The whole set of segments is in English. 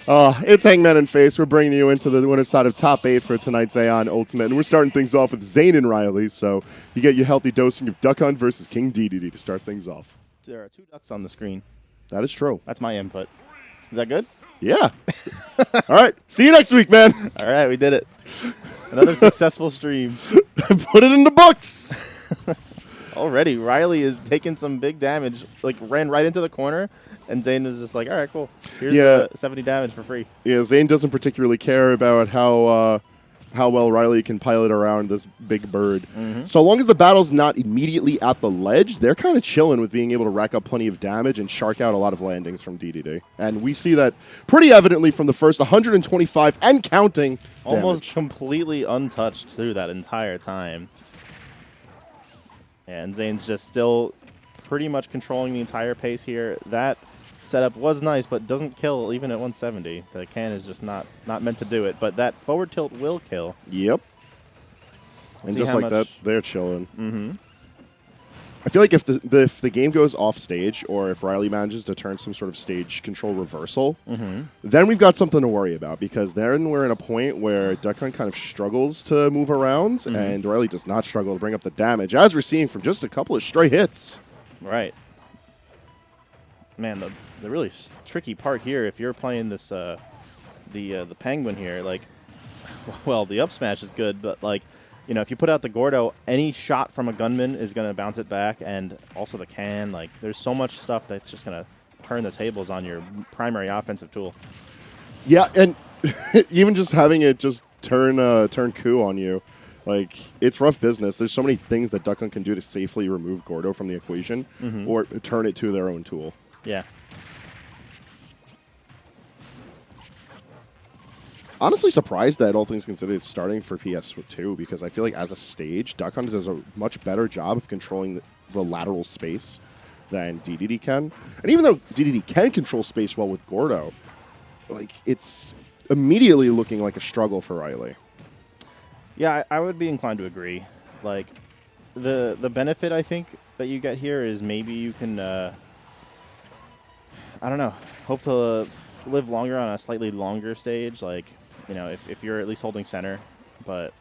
It's Hangman and Face. We're bringing you into the winner's side of top 8 for tonight's AONUltimate, and we're starting things off with Zane and Riley, so you get your healthy dosing of Duck Hunt versus King DeDeDe to start things off. There are 2 ducks on the screen. That is true. That's my input. Is that good? Yeah. All right. See you next week, man. All right, we did it. Another successful stream. Put it in the books. Already, Riley is taking some big damage. Like, ran right into the corner, and Zane was just like, all right, cool. Here's 70 damage for free. Yeah, Zane doesn't particularly care about how well Riley can pilot around this big bird. So long as the battle's not immediately at the ledge, they're kind of chilling with being able to rack up plenty of damage and shark out a lot of landings from DeDeDe. And we see that pretty evidently from the first 125 and counting Almost damage. completely untouched through that entire time. And Zane's just still pretty much controlling the entire pace here. That setup was nice, but doesn't kill even at 170. The can is just not meant to do it. But that forward tilt will kill. Yep. Let's And see just how like that, they're chilling. I feel like if the game goes off stage, or if Riley manages to turn some sort of stage control reversal, then we've got something to worry about, because then we're in a point where Duck Hunt kind of struggles to move around, and Riley does not struggle to bring up the damage, as we're seeing from just a couple of stray hits. Right. Man, the really tricky part here, if you're playing this the Penguin here, like, well, the up smash is good, but like, you know, if you put out the Gordo, any shot from a gunman is going to bounce it back, and also the can. Like, there's so much stuff that's just going to turn the tables on your primary offensive tool. Yeah, and even just having it just turn coup on you, like, it's rough business. There's so many things that Duck Hunt can do to safely remove Gordo from the equation, or turn it to their own tool. Yeah. Honestly surprised that, all things considered, it's starting for PS2, because I feel like as a stage, Duck Hunt does a much better job of controlling the lateral space than DeDeDe can. And even though DeDeDe can control space well with Gordo, like, it's immediately looking like a struggle for Riley. Yeah, I would be inclined to agree. Like, the benefit, I think, that you get here is maybe you can, I don't know, hope to live longer on a slightly longer stage. Like, you know, if you're at least holding center, but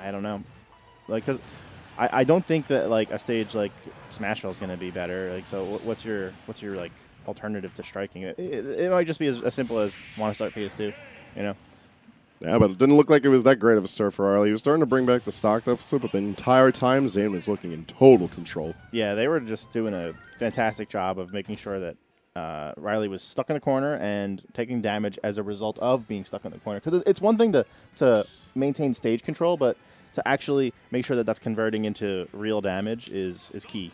I don't know. Like, cause I don't think that, like, a stage like Smashville is going to be better. Like, so what's your like alternative to striking? It might just be as simple as want to start PS2, you know? Yeah, but it didn't look like it was that great of a start for Riley. He was starting to bring back the stock deficit, but the entire time, Zane was looking in total control. Yeah, they were just doing a fantastic job of making sure that Riley was stuck in the corner and taking damage as a result of being stuck in the corner. Because it's one thing to maintain stage control, but to actually make sure that that's converting into real damage is key.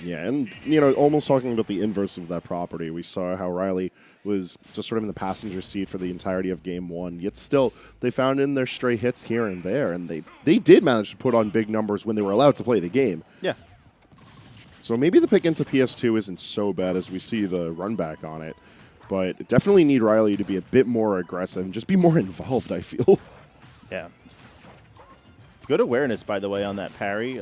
Yeah, and, you know, almost talking about the inverse of that property, we saw how Riley was just sort of in the passenger seat for the entirety of Game 1, yet still, they found in their stray hits here and there, and they did manage to put on big numbers when they were allowed to play the game. Yeah. So maybe the pick into PS2 isn't so bad as we see the run back on it, but definitely need Riley to be a bit more aggressive and just be more involved, I feel. Yeah. Good awareness, by the way, on that parry.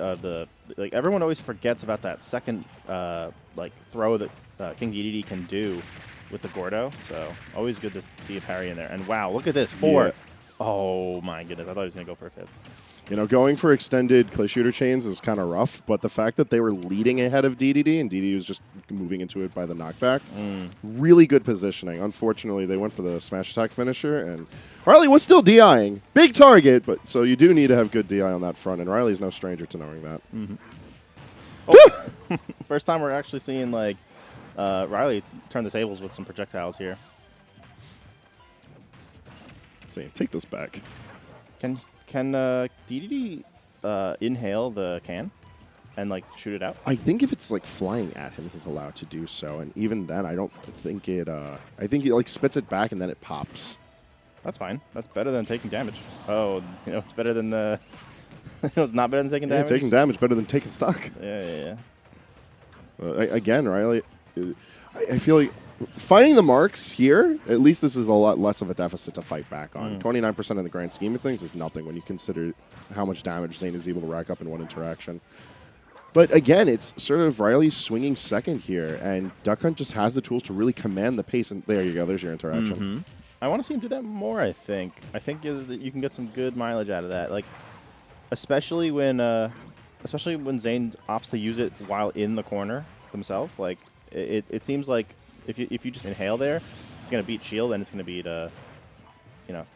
Like, everyone always forgets about that second like throw that King DeDeDe can do with the Gordo. So always good to see a parry in there. And wow, look at this 4. Yeah. Oh my goodness, I thought he was gonna go for a 5th. You know, going for extended clay shooter chains is kind of rough, but the fact that they were leading ahead of DeDeDe and DeDeDe was just moving into it by the knockback, really good positioning. Unfortunately, they went for the smash attack finisher, and Riley was still DIing. Big target, but so you do need to have good DI on that front, and Riley's no stranger to knowing that. Oh. First time we're actually seeing, like, Riley turn the tables with some projectiles here. Saying, take this back. Can DeDeDe inhale the can and, like, shoot it out? I think if it's, like, flying at him, he's allowed to do so, and even then, I don't think it, I think he, like, spits it back and then it pops. That's fine. That's better than taking damage. Oh, you know, it's better than the... it's not better than taking damage? Yeah, taking damage better than taking stock. Yeah. Again, Riley, I feel like finding the marks here, at least this is a lot less of a deficit to fight back on. 29% in the grand scheme of things is nothing when you consider how much damage Zane is able to rack up in one interaction. But again, it's sort of Riley swinging second here, and Duck Hunt just has the tools to really command the pace. And there you go. There's your interaction. I want to see him do that more. I think you can get some good mileage out of that. Like, especially when Zane opts to use it while in the corner himself. Like, it seems like if you just inhale there, it's gonna beat shield and it's gonna beat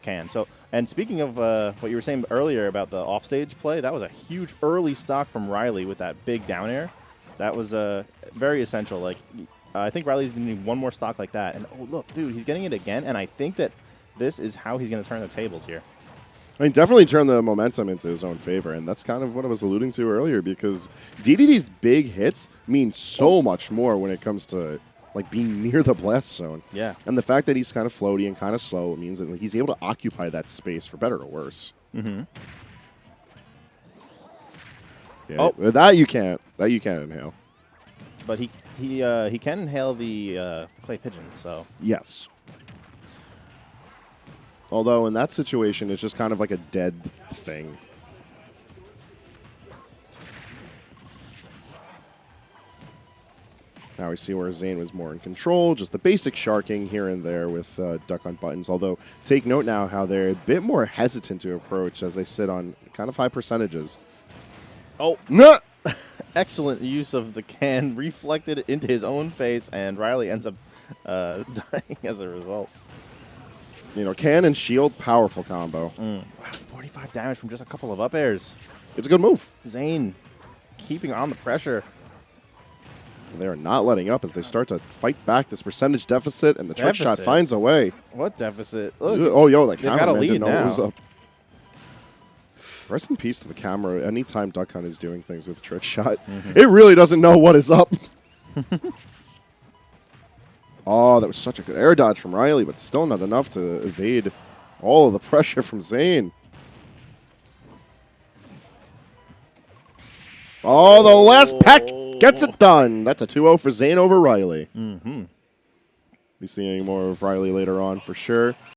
can. So, and speaking of what you were saying earlier about the offstage play, that was a huge early stock from Riley with that big down air. That was very essential. Like, I think Riley's going to need one more stock like that. And, oh, look, dude, he's getting it again. And I think that this is how he's going to turn the tables here. I mean, definitely turn the momentum into his own favor, and that's kind of what I was alluding to earlier, because DeDeDe's big hits mean so much more when it comes to like being near the blast zone. Yeah. And the fact that he's kind of floaty and kind of slow means that he's able to occupy that space for better or worse. Mm-hmm. Yeah, that you can't inhale. But he can inhale the clay pigeon, so. Yes. Although in that situation, it's just kind of like a dead thing. Now we see where Zane was more in control, just the basic sharking here and there with Duck Hunt buttons. Although, take note now how they're a bit more hesitant to approach as they sit on kind of high percentages. Oh. No! Excellent use of the can, reflected into his own face, and Riley ends up dying as a result. You know, can and shield, powerful combo. Wow, 45 damage from just a couple of up airs. It's a good move. Zane keeping on the pressure. They are not letting up as they start to fight back this percentage deficit, and the trick shot finds a way. What deficit? Look, oh, yo, that got a cameraman lead didn't know now. it was up. Rest in peace to the camera. Anytime Duck Hunt is doing things with trick shot, it really doesn't know what is up. Oh, that was such a good air dodge from Riley, but still not enough to evade all of the pressure from Zane. Oh, the last peck gets it done. That's a 2-0 for Zane over Riley. Be seeing more of Riley later on for sure.